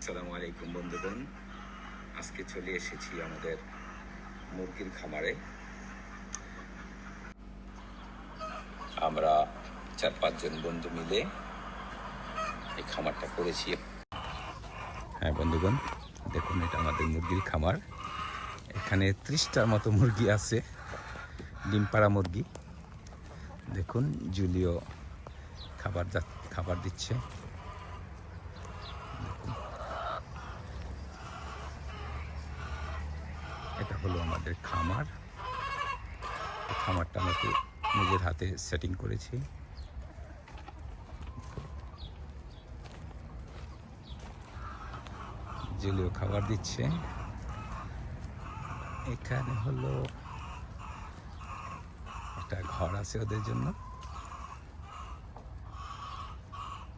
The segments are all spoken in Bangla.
আসসালামু আলাইকুম বন্ধুগণ, আজকে চলে এসেছি আমাদের মুরগির খামারে। আমরা 4-5 জন বন্ধু মিলে এই খামারটা করেছি। হ্যাঁ বন্ধুগণ, দেখুন এটা আমাদের মুরগির খামার। এখানে 30টার মতো মুরগি আছে, ডিম পাড়া মুরগি। দেখুন জুলিও খাবার দিচ্ছে। এটা হলো আমাদের খামার। এই খামারটা আমি নিজের হাতে সেটিং করেছি। জুলিও খাবার দিচ্ছে। এখানে হলো একটা ঘর আছে ওদের জন্য।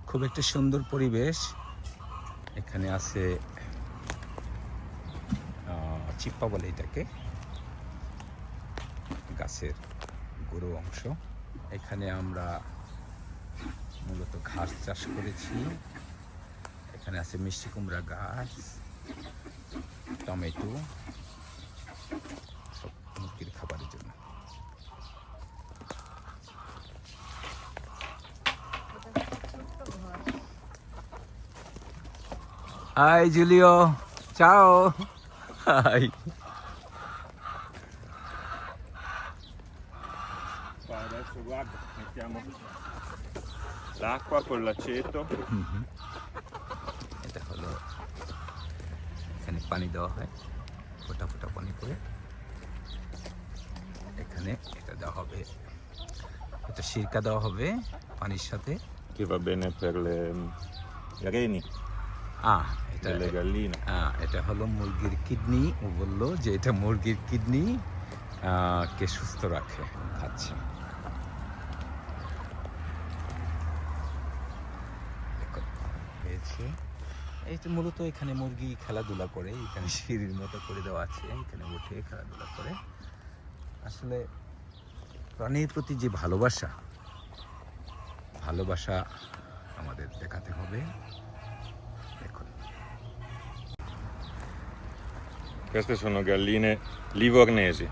খুব একটা সুন্দর পরিবেশ। এখানে আছে চিপ্পা বলে এটাকে, গাছের গুঁড়ো অংশ। এখানে আমরা মূলত ঘাস চাষ করেছি। এখানে আছে মিষ্টি কুমড়া গাছ, টমেটো, সব মুরগির খাবারের জন্য। Hi Julio, ciao. Hi. Adesso guarda, mettiamo l'acqua con l'aceto. এটা হলো, এখানে পানি দেওয়া হয়, ফোটা ফোটা পানি করে। এখানে এটা দেওয়া হবে, এটা সিরকা দেওয়া হবে পানির সাথে। Che va bene per i reni এটা delle galline. এটা হলো মুরগির কিডনি। ও বললো যে এটা মুরগির কিডনি কে সুস্থ রাখে, খাচ্ছে। হয়েছে এই তো মূলত এখানে মুরগি খেলাধুলা করে। এখানে সিঁড়ির মতো করে দেওয়া আছে, এখানে উঠে খেলাধুলা করে। আসলে প্রাণীর প্রতি যে ভালোবাসা আমাদের দেখাতে হবে। দেখুন Queste sono galline livornesi.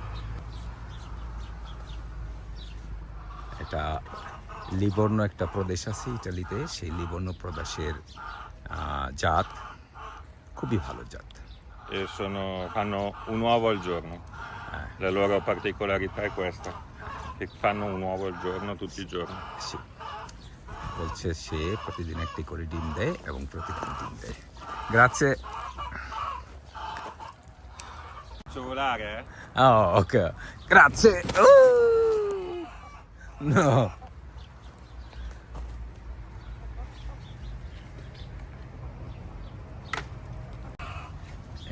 এটা লিবর্নো একটা প্রদেশ আছে ইটালিতে, সেই লিবর্নো প্রদেশের জাত, খুবই ভালো জাত। E fanno un uovo al giorno. La loro particolarità è questa, che fanno un uovo al giorno tutti i giorni. বলছে সে প্রতিদিন একটি করে ডিম দেয় এবং প্রতিদিন ডিম দেয়। গ্রাzie. Faccio volare, eh? Oh, ok. Grazie. No.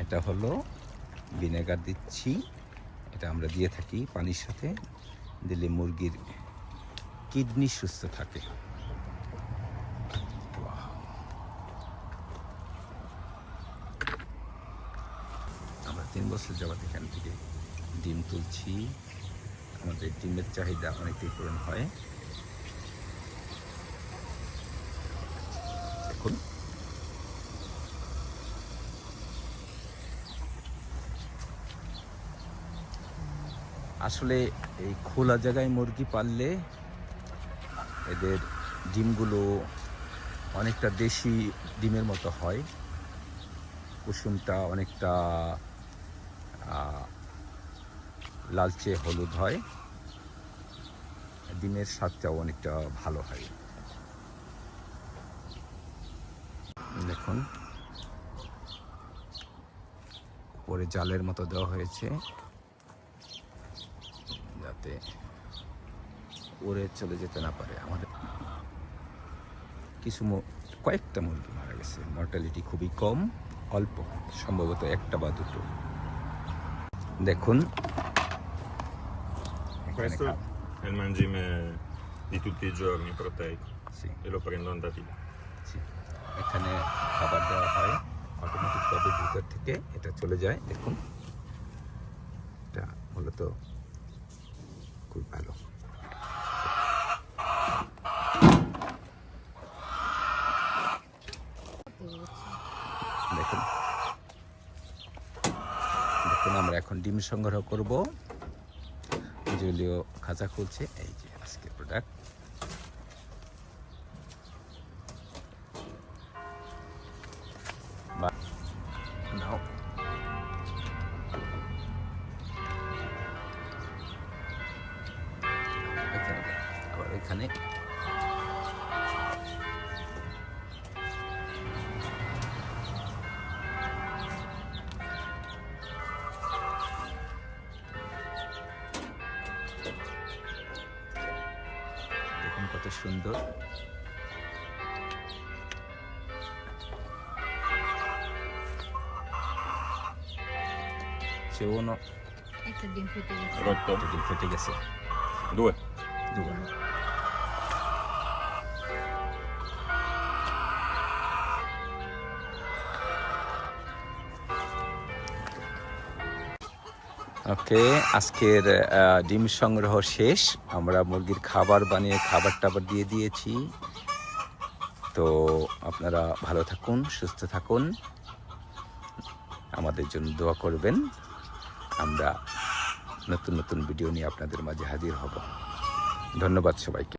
এটা হলো ভিনেগার দিচ্ছি। এটা আমরা দিয়ে থাকি পানির সাথে, দিলে মুরগির কিডনি সুস্থ থাকে। আমরা 3 বছর যাবত এখান থেকে ডিম তুলছি। আমাদের ডিমের চাহিদা অনেকটাই পূরণ হয়। দেখুন আসলে এই খোলা জায়গায় মুরগি পাললে এদের ডিমগুলো অনেকটা দেশি ডিমের মতো হয়। কুসুমটা অনেকটা লালচে হলুদ হয়, ডিমের স্বাদটাও অনেকটা ভালো হয়। দেখুন উপরে জালের মতো দেওয়া হয়েছে যাতে উড়ে চলে যেতে না পারে। আমাদের কয়েকটা মুরগি মারা গেছে, মর্টালিটি খুবই কম, অল্প, সম্ভবত 1 বা 2। দেখুন Questo è il mangime di tutti i giorni proteico. Sì. E lo prendono da lì. এখানে খাবার দেওয়া হয় অটোমেটিকভাবে, ভিতর থেকে এটা চলে যায়। দেখুন এটা মূলত খুব ভালো। দেখুন আমরা এখন ডিম সংগ্রহ করব। জুলিও খাঁচা খুলছে, এই যে আজকের প্রোডাক্ট। নাও আবার এখানে দেখুন কত সুন্দর। সেও একটা ডিম ফেটে গেছে। Rotto. ডিম ফেটে গেছে। 2. দুবার। ওকে, আজকের ডিম সংগ্রহ শেষ। আমরা মুরগির খাবার বানিয়ে খাবার টাবার দিয়ে দিয়েছি। তো আপনারা ভালো থাকুন, সুস্থ থাকুন, আমাদের জন্য দোয়া করবেন। আমরা নতুন নতুন ভিডিও নিয়ে আপনাদের মাঝে হাজির হব। ধন্যবাদ সবাইকে।